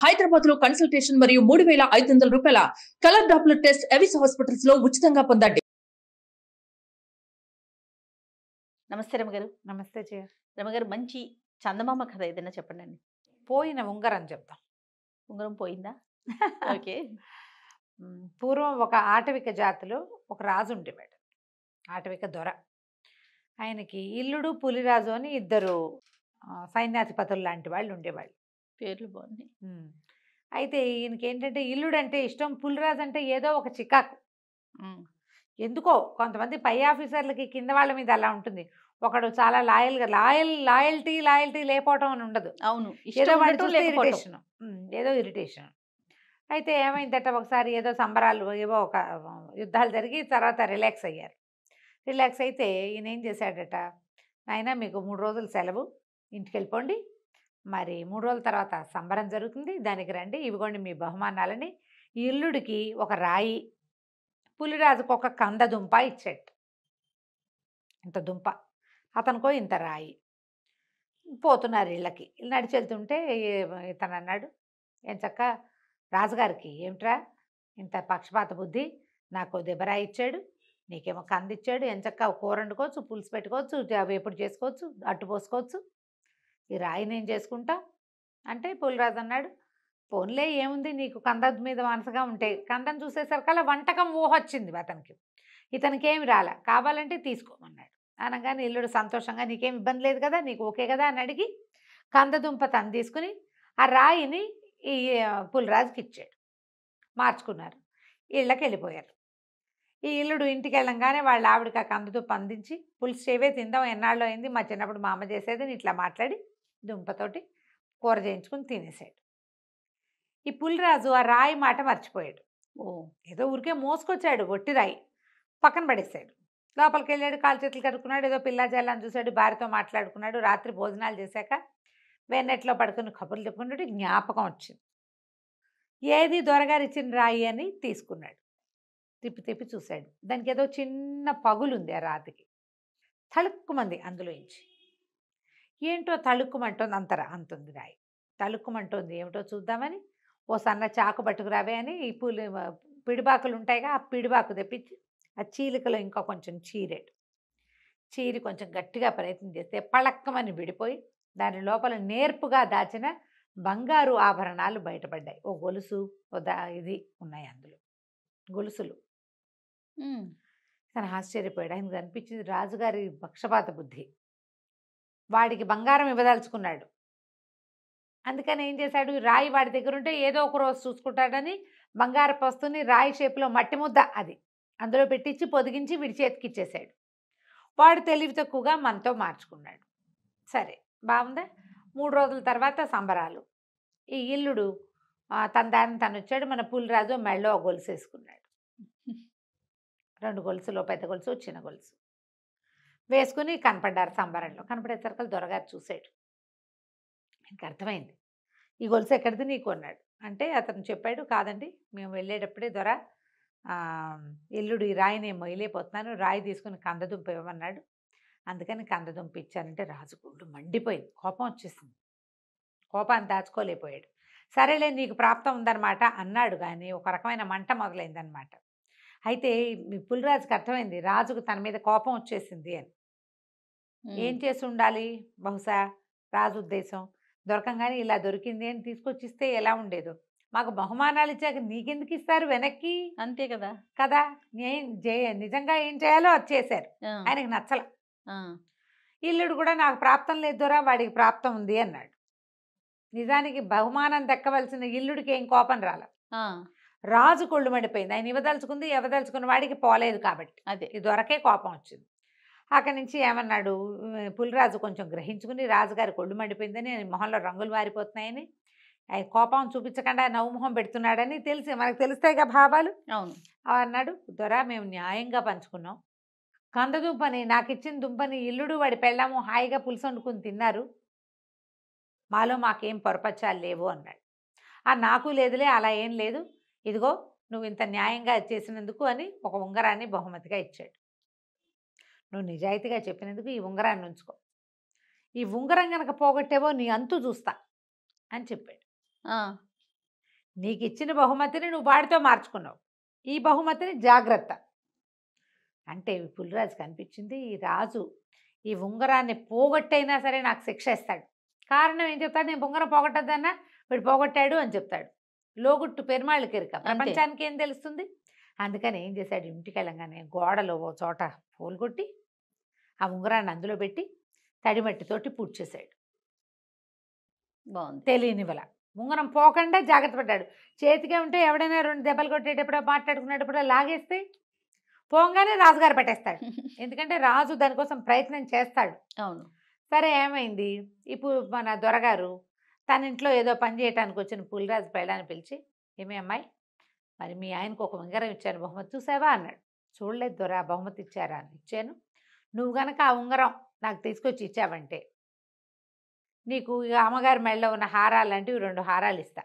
హైదరాబాద్ లో కన్సల్టేషన్ మరియు 3,500 రూపాయల colour Doppler test Avis hospitals లో ఉచితంగా పొందండి. నమస్తే రమగారు. నమస్తే జయ. రమగారు, మంచి చందమామ కథ ఏదైనా చెప్పండి. పోయిన ఉంగరం చెప్తాం. ఉంగరం పోయిందా? ఓకే. పూర్వం ఒక ఆటవిక జాతిలో ఒక రాజు ఉండేవాడు, ఆటవిక దొర. ఆయనకి ఇల్లుడు పులిరాజు అని ఇద్దరు సైన్యాధిపతులు లాంటి వాళ్ళు ఉండేవాళ్ళు. పేర్లు బాగున్నాయి. అయితే ఈయనకి ఏంటంటే ఇల్లుడు అంటే ఇష్టం, పులిరాజు అంటే ఏదో ఒక చికాకు. ఎందుకో కొంతమంది పై ఆఫీసర్లకి కింద వాళ్ళ మీద అలా ఉంటుంది. ఒకడు చాలా లాయల్టీ లేకపోవటం అని ఉండదు. అవును, ఏదో వాడు చూస్తే ఇరిటేషన్, ఏదో ఇరిటేషన్. అయితే ఏమైందట, ఒకసారి ఏదో సంబరాలు ఏవో ఒక యుద్ధాలు జరిగి తర్వాత రిలాక్స్ అయ్యారు. రిలాక్స్ అయితే ఈయన ఏం చేశాడట, నాయన మీకు 3 రోజులు సెలవు, ఇంటికి వెళ్ళిపోండి, మరి 3 రోజుల తర్వాత సంబరం జరుగుతుంది, దానికి రండి, ఇవిగోండి మీ బహుమానాలని. ఈ ఇల్లుడికి ఒక రాయి, పులిరాజుకు ఒక కంద దుంప ఇచ్చాడు. ఇంత దుంప, అతనికో ఇంత రాయి. పోతున్నారు ఇళ్ళకి. నడిచి వెళ్తుంటే ఇతను అన్నాడు, ఏం చక్క రాజుగారికి ఏమిట్రా ఇంత పక్షపాత బుద్ధి, నాకు దెబ్బరాయి ఇచ్చాడు, నీకేమో కంద ఇచ్చాడు, ఎంచక్క కూర వండుకోవచ్చు, పులుసు పెట్టుకోవచ్చు, వేపుడు చేసుకోవచ్చు, అట్టు పోసుకోవచ్చు, ఈ రాయి నేను చేసుకుంటా అంటే పులిరాజు అన్నాడు, పోన్లే ఏముంది, నీకు కంద మీద మనసుగా ఉంటే. కందం చూసేసరికల్లా వంటకం ఊహొచ్చింది అతనికి. ఇతనికి ఏమి రాలా, కావాలంటే తీసుకోమన్నాడు. అనగానే ఇల్లుడు సంతోషంగా, నీకేం ఇబ్బంది లేదు కదా, నీకు ఓకే కదా అని అడిగి కందదుంప తను తీసుకుని ఆ రాయిని ఈ పులిరాజుకి ఇచ్చాడు. మార్చుకున్నారు, ఇళ్ళకి వెళ్ళిపోయారు. ఈ ఇల్లుడు ఇంటికి వెళ్ళంగానే వాళ్ళ ఆవిడకి ఆ కందదుంప అందించి, పులుసు చేవే తిందాం, ఎన్నాళ్ళు అయింది, మా చిన్నప్పుడు మా అమ్మ చేసేదని ఇట్లా మాట్లాడి దుంపతోటి కూర చేయించుకుని తినేసాడు. ఈ పులిరాజు ఆ రాయి మాట మర్చిపోయాడు. ఏదో ఊరికే మోసుకొచ్చాడు, ఒట్టి రాయి పక్కన పడేసాడు. లోపలికి వెళ్ళాడు, కాలు చేతులు కడుక్కున్నాడు, ఏదో పిల్ల జల్లని చూశాడు, భార్యతో మాట్లాడుకున్నాడు. రాత్రి భోజనాలు చేశాక వెన్నెట్లో పడుకుని కబుర్లు చెప్పుకున్నాడు. జ్ఞాపకం వచ్చింది, ఏది దొరగారు ఇచ్చిన రాయి అని తీసుకున్నాడు. తిప్పి చూశాడు, దానికి ఏదో చిన్న పగులుంది ఆ రాతికి. తళుక్కుమంది అందులో నుంచి. ఏంటో తళుక్కుమంటోంది, అంతుంది రాయి. తళుక్కుమంటోంది ఏమిటో చూద్దామని ఓ సన్న చాకు పట్టుకురావే అని ఈ పిడిబాకులు ఉంటాయిగా, ఆ పిడిబాకు తెప్పించి ఆ చీలికలో ఇంకా కొంచెం చీరి కొంచెం గట్టిగా ప్రయత్నం చేస్తే పళక్కమని విడిపోయి దాని లోపల నేర్పుగా దాచిన బంగారు ఆభరణాలు బయటపడ్డాయి. ఓ గొలుసు, ఇది ఉన్నాయి అందులో గొలుసులు. తను ఆశ్చర్యపోయాడు. ఆయనకు అనిపించింది రాజుగారి పక్షపాత బుద్ధి, వాడికి బంగారం ఇవ్వదలుచుకున్నాడు. అందుకని ఏం చేశాడు, రాయి వాడి దగ్గర ఉంటే ఏదో ఒక రోజు చూసుకుంటాడని బంగారపు వస్తువుని రాయి షేపులో మట్టి ముద్ద అది అందులో పెట్టించి పొదిగించి వీడి చేతికి ఇచ్చేసాడు. వాడు తెలివి తక్కువగా మనతో మార్చుకున్నాడు. సరే బాగుందా. 3 రోజుల తర్వాత సంబరాలు. ఈ ఇల్లుడు తన దారిని తను వచ్చాడు. మన పులిరాజు మెళ్ళో గొలుసు వేసుకున్నాడు. 2 గొలుసులు, పెద్ద గొలుసు, చిన్న గొలుసు వేసుకుని కనపడ్డారు సంబరంలో. కనపడేసరికి దొరగారు చూశాడు. ఆయనకు అర్థమైంది, ఈ గొలుసు ఎక్కడిది నీకు అన్నాడు. అంటే అతను చెప్పాడు, కాదండి మేము వెళ్ళేటప్పుడే దొర ఇల్లుడు ఈ రాయి నేను మొయ్యలేకపోతున్నాను, రాయి తీసుకుని కందదుంప ఇవ్వమన్నాడు, అందుకని కందదుంప ఇచ్చానంటే రాజు గుండు మండిపోయింది, కోపం వచ్చేసింది. కోపాన్ని దాచుకోలేకపోయాడు. సరేలే నీకు ప్రాప్తం ఉందన్నమాట అన్నాడు, కానీ ఒక రకమైన మంట మొదలైందనమాట. అయితే పులిరాజుకి అర్థమైంది రాజుకు తన మీద కోపం వచ్చేసింది అని. ఏం చేసి ఉండాలి, బహుశా రాజు ఉద్దేశం దొరకంగానే ఇలా దొరికింది అని తీసుకొచ్చిస్తే ఎలా ఉండేదో. మాకు బహుమానాలు ఇచ్చాక నీకెందుకు ఇస్తారు వెనక్కి, అంతే కదా కదా. నిజంగా ఏం చేయాలో అది చేశారు. ఆయనకి నచ్చల. ఇల్లుడు కూడా నాకు ప్రాప్తం లేదు దొరా, వాడికి ప్రాప్తం ఉంది అన్నాడు. నిజానికి బహుమానం దక్కవలసిన ఇల్లుడికి ఏం కోపం రాల, రాజు కొళ్ళు మండిపోయింది. ఆయన ఇవ్వదలుచుకున్న వాడికి పోలేదు కాబట్టి అదే ఈ దొరకే కోపం వచ్చింది. అక్కడి నుంచి ఏమన్నాడు, పులిరాజు కొంచెం గ్రహించుకుని రాజుగారి కొళ్ళు మండిపోయిందని, మొహంలో రంగులు మారిపోతున్నాయని, ఆయన కోపం చూపించకుండా నవ్వుమొహం పెడుతున్నాడని తెలిసి, మనకు తెలుస్తాయిగా భావాలు. అవును అన్నాడు, దొర మేము న్యాయంగా పంచుకున్నాం, కందదుంపని నాకు ఇచ్చిన దుంపని ఇల్లుడు వాడి పెళ్ళాము హాయిగా పులుసు వండుకుని తిన్నారు, మాలో మాకేం పొరపచ్చాలు లేవు అన్నాడు. నాకు లేదులే, అలా ఏం లేదు, ఇదిగో నువ్వు ఇంత న్యాయంగా చేసినందుకు అని ఒక ఉంగరాన్ని బహుమతిగా ఇచ్చాడు. నువ్వు నిజాయితీగా చెప్పినందుకు ఈ ఉంగరాన్ని ఉంచుకో, ఈ ఉంగరం కనుక పోగొట్టేవో నీ అంతు చూస్తా అని చెప్పాడు. నీకు ఇచ్చిన బహుమతిని నువ్వు వాడితో మార్చుకున్నావు, ఈ బహుమతిని జాగ్రత్త అంటే పులిరాజు కనిపించింది. ఈ రాజు ఈ ఉంగరాన్ని పోగొట్టైనా సరే నాకు శిక్ష ఇస్తాడు. కారణం ఏం చెప్తాడు? నేను ఉంగరం పోగొట్టద్దన్నా వీడు పోగొట్టాడు అని చెప్తాడు. లోగుట్టు పెరుమాళ్ళకి ఎరుక, ప్రపంచానికి ఏం తెలుస్తుంది? అందుకని ఏం చేశాడు? ఇంటికి వెళ్ళంగానే గోడలో ఓ చోట పోలు కొట్టి ఆ ఉంగరాన్ని అందులో పెట్టి తడిమట్టితోటి పూడ్చేశాడు. బాగుంది. తెలియనివల ఉంగరం పోకుండా జాగ్రత్త పడ్డాడు. చేతికే ఉంటే ఎవడైనా 2 దెబ్బలు కొట్టేటప్పుడో మాట్లాడుకునేటప్పుడో లాగేస్తే పోగానే రాజుగారు పెట్టేస్తాడు. ఎందుకంటే రాజు దానికోసం ప్రయత్నం చేస్తాడు. అవును. సరే ఏమైంది? ఇప్పుడు మన దొరగారు తన ఇంట్లో ఏదో పని చేయడానికి వచ్చిన పులిరాజు పెళ్ళాన్ని పిలిచి, ఏమే అమ్మాయి, మరి మీ ఆయనకు ఒక ఉంగరం ఇచ్చాను, బహుమతి చూసావా అన్నాడు. చూడలేదు దొర, బహుమతి ఇచ్చారా అని. ఇచ్చాను. నువ్వు గనక ఆ ఉంగరం నాకు తీసుకొచ్చి ఇచ్చావంటే నీకు ఇక అమ్మగారి మెడలో ఉన్న హారాలు లాంటివి 2 హారాలు ఇస్తా,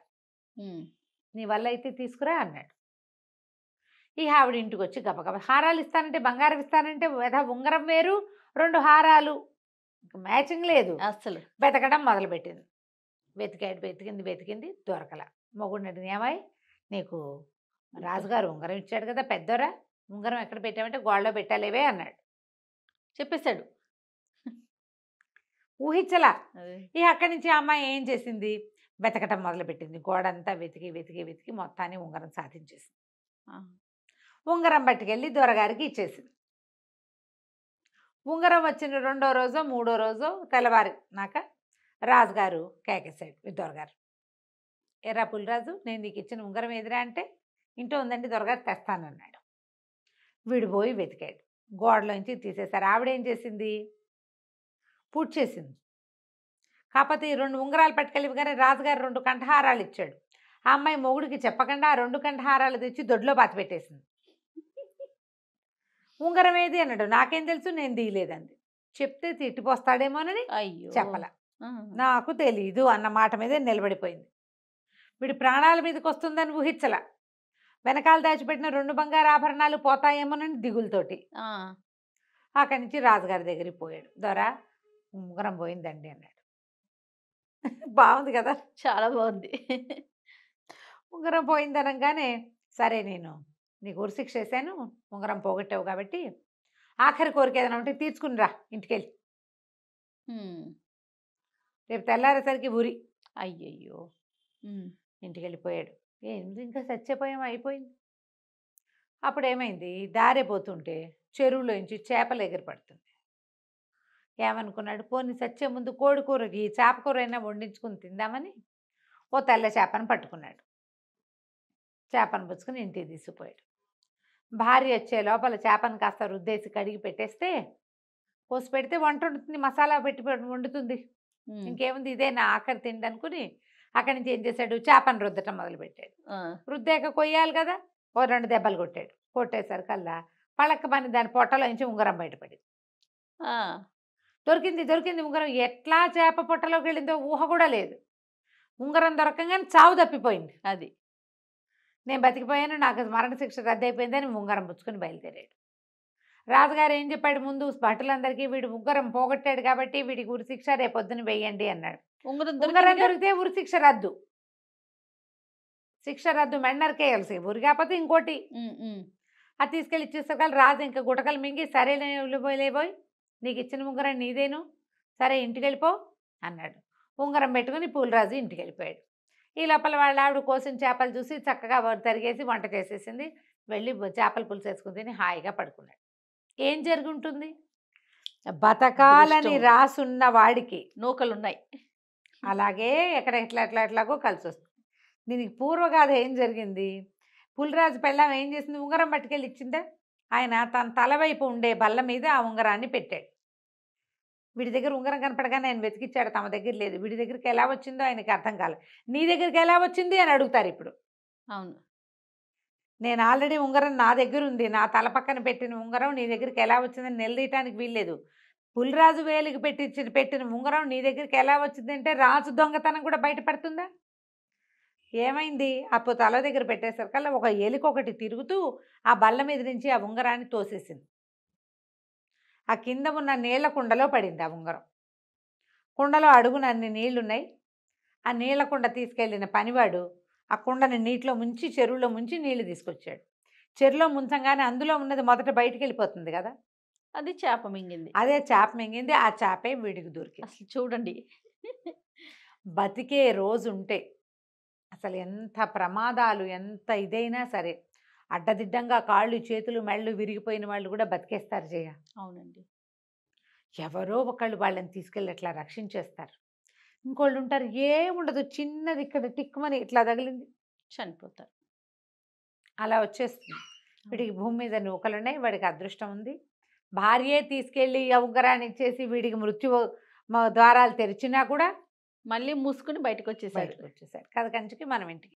నీ వల్ల అయితే తీసుకురా అన్నాడు. ఈ ఆవిడ ఇంటికి వచ్చి గబగబ హారాలు ఇస్తానంటే, బంగారం ఇస్తానంటే ఉంగరం వేరు, 2 హారాలు మ్యాచింగ్ లేదు. అసలు వెతకడం మొదలుపెట్టింది. వెతికింది దొరకల. మొగుడిని అడిగింది, ఏమై నీకు రాజుగారు ఉంగరం ఇచ్చాడు కదా పెద్దోరా, ఉంగరం ఎక్కడ పెట్టామంటే గోడలో పెట్టాలేవే అన్నాడు. చెప్పేశాడు. ఊహించలా. ఇక అక్కడి నుంచి అమ్మాయి ఏం చేసింది? వెతకటం మొదలుపెట్టింది. గోడంతా వెతికి మొత్తాన్ని ఉంగరం సాధించేసింది. ఉంగరం పట్టుకెళ్ళి దొరగారికి ఇచ్చేసింది. ఉంగరం వచ్చిన 2వ రోజో 3వ రోజో తెల్లవారినాక రాజుగారు కేకేశాడు దొరగారు, ఎరా పులిరాజు, నేను నీకు ఇచ్చిన ఉంగరం ఎదురా అంటే, ఇంట్లో ఉందండి దొరగారు తెస్తానన్నాడు. వీడు పోయి వెతికాడు. గోడలోంచి తీసేశారు. ఆవిడేం చేసింది? పూర్తి చేసింది. కాకపోతే ఈ 2 ఉంగరాలు పట్టుకెళ్ళి కానీ రాజుగారు 2 కంఠహారాలు ఇచ్చాడు. ఆ అమ్మాయి మొగుడికి చెప్పకుండా ఆ 2 కంఠహారాలు తెచ్చి దొడ్లో పాతి పెట్టేసింది. ఉంగరం ఏది అన్నాడు. నాకేం తెలుసు, నేను తీయలేదండి. చెప్తే తిట్టిపోస్తాడేమోనని అయ్యో చెప్పల. నాకు తెలీదు అన్న మాట మీదే నిలబడిపోయింది. వీడి ప్రాణాల మీదకి వస్తుందని ఊహించల. వెనకాల దాచిపెట్టిన 2 బంగారు ఆభరణాలు పోతాయేమోనని దిగులతోటి అక్కడి నుంచి రాజుగారి దగ్గరికి పోయాడు. దొరా, ఉంగరం పోయిందండి అన్నాడు. బాగుంది కదా, చాలా బాగుంది. ఉంగరం పోయిందనగానే, సరే నేను నీకు ఉరిశిక్ష వేసాను, ఉంగరం పోగొట్టావు కాబట్టి ఆఖరి కోరిక ఏదైనా ఉంటే తీర్చుకుని రా ఇంటికెళ్ళి, రేపు తెల్లారేసరికి ఉరి. అయ్యయ్యో. ఇంటికి వెళ్ళిపోయాడు. ఏంది ఇంకా చచ్చిపోయాం, అయిపోయింది. అప్పుడు ఏమైంది? దారే పోతుంటే చెరువులోంచి చేపలు ఎగిరిపడుతుంది. ఏమనుకున్నాడు? పోనీ చచ్చే ముందు కోడి కూరకి చేప కూర అయినా వండించుకుని తిందామని ఓ తెల్ల చేపను పట్టుకున్నాడు. చేపను పుచ్చుకుని ఇంటికి తీసుకుపోయాడు. భార్య వచ్చే లోపల చేపను కాస్త రుద్దేసి కడిగి పెట్టేస్తే, పోసి పెడితే వంట వండుతుంది, మసాలా పెట్టి వండుతుంది. ఇంకేముంది, ఇదే నా ఆఖరి తిండి అనుకుని అక్కడి నుంచి ఏం చేశాడు? చేపను రుద్దటం మొదలుపెట్టాడు. రుద్దాక కొయ్యాలి కదా, ఓ 2 దెబ్బలు కొట్టాడు. కొట్టేసరికల్లా పళ్ళక్కమని దాని పొట్టలో నుంచి ఉంగరం బయటపడింది. దొరికింది ఉంగరం. ఎట్లా చేప పొట్టలోకి వెళ్ళిందో ఊహ కూడా లేదు. ఉంగరం దొరకంగానే చావు తప్పిపోయింది. అది నేను బతికిపోయాను, నాకు మరణశిక్ష రద్దయిపోయిందని ఉంగరం పుచ్చుకొని బయలుదేరాడు. రాజుగారు ఏం చెప్పాడు? ముందు భటులందరికీ వీడు ఉంగరం పోగొట్టాడు కాబట్టి వీడికి ఉరిశిక్ష రేపొద్దున వేయండి అన్నాడు. ఉంగరం దొరికితే ఉరిశిక్ష రద్దు, శిక్ష రద్దు, మెండర్కేయాల్సి. ఉరి కాకపోతే ఇంకోటి. అది తీసుకెళ్ళి ఇచ్చేసరికి రాజు ఇంకా గుటకలు మింగి, సరే లేబోయ్, నీకు ఇచ్చిన ఉంగరం నీదేను, సరే ఇంటికి వెళ్ళిపో అన్నాడు. ఉంగరం పెట్టుకుని పులిరాజు ఇంటికి వెళ్ళిపోయాడు. ఈ లోపల వాళ్ళ ఆవిడ కోసిన చేపలు చూసి చక్కగా తరిగేసి వంట చేసేసింది. వెళ్ళి చేపల పులుసు వేసుకుని తిని హాయిగా పడుకున్నాడు. ఏం జరుగుంటుంది? బతకాలని రాసున్న వాడికి నూకలున్నాయి. అలాగే ఎక్కడ ఎట్లాగో కలిసి వస్తుంది. దీనికి పూర్వగాథ ఏం జరిగింది? పులిరాజు పెళ్ళాం ఏం చేసింది? ఉంగరం పట్టుకెళ్ళి ఇచ్చిందా? ఆయన తన తలవైపు ఉండే బల్ల మీద ఆ ఉంగరాన్ని పెట్టాడు. వీడి దగ్గర ఉంగరం కనపడగానే ఆయన వెతికిచ్చాడు, తమ దగ్గర లేదు. వీడి దగ్గరికి ఎలా వచ్చిందో ఆయనకి అర్థం కాలేదు. నీ దగ్గరికి ఎలా వచ్చింది అని అడుగుతారు ఇప్పుడు. అవును, నేను ఆల్రెడీ ఉంగరం నా దగ్గర ఉంది, నా తల పక్కన పెట్టిన ఉంగరం నీ దగ్గరికి ఎలా వచ్చిందని నిలదీయటానికి వీల్లేదు. పులిరాజు వేలికి పెట్టిన ఉంగరం నీ దగ్గరికి ఎలా వచ్చిందంటే రాజు దొంగతనం కూడా బయటపడుతుందా? ఏమైంది? అప్పుడు తల దగ్గర పెట్టేసరికల్లా ఒక ఎలికొకటి తిరుగుతూ ఆ బల్ల మీద నుంచి ఆ ఉంగరాన్ని తోసేసింది. ఆ కింద ఉన్న నీళ్ల కుండలో పడింది ఆ ఉంగరం. కుండలో అడుగున అన్ని నీళ్లున్నాయి. ఆ నీళ్ల కుండ తీసుకెళ్ళిన పనివాడు ఆ కుండని నీటిలో ముంచి చెరువులో ముంచి నీళ్లు తీసుకొచ్చాడు. చెరువులో ముంచంగానే అందులో ఉన్నది మొదట బయటికి వెళ్ళిపోతుంది కదా, అది చేప మింగింది. అదే చేప మింగింది. ఆ చేపే వీడికి దొరికింది. అసలు చూడండి. బతికే రోజు ఉంటే అసలు ఎంత ప్రమాదాలు ఎంత ఇదైనా సరే అడ్డదిడ్డంగా కాళ్ళు చేతులు మెళ్ళు విరిగిపోయిన వాళ్ళు కూడా బతికేస్తారు జయ. అవునండి. ఎవరో ఒకళ్ళు వాళ్ళని తీసుకెళ్ళి అట్లా రక్షించేస్తారు. ఇంకోళ్ళు ఉంటారు ఏముండదు, చిన్నది ఇక్కడ టిక్కుమని ఇట్లా తగిలింది చనిపోతారు. అలా వచ్చేస్తుంది. వీడికి భూమి మీద నూకలున్నాయి, వాడికి అదృష్టం ఉంది. భార్యే తీసుకెళ్ళి ఆ ఉంగరాన్ని ఇచ్చేసి వీడికి మృత్యు ద్వారాలు తెరిచినా కూడా మళ్ళీ మూసుకుని బయటకు వచ్చేసాడు. బయటకు వచ్చేసాడు. కథ కంచికి మనం ఇంటికి.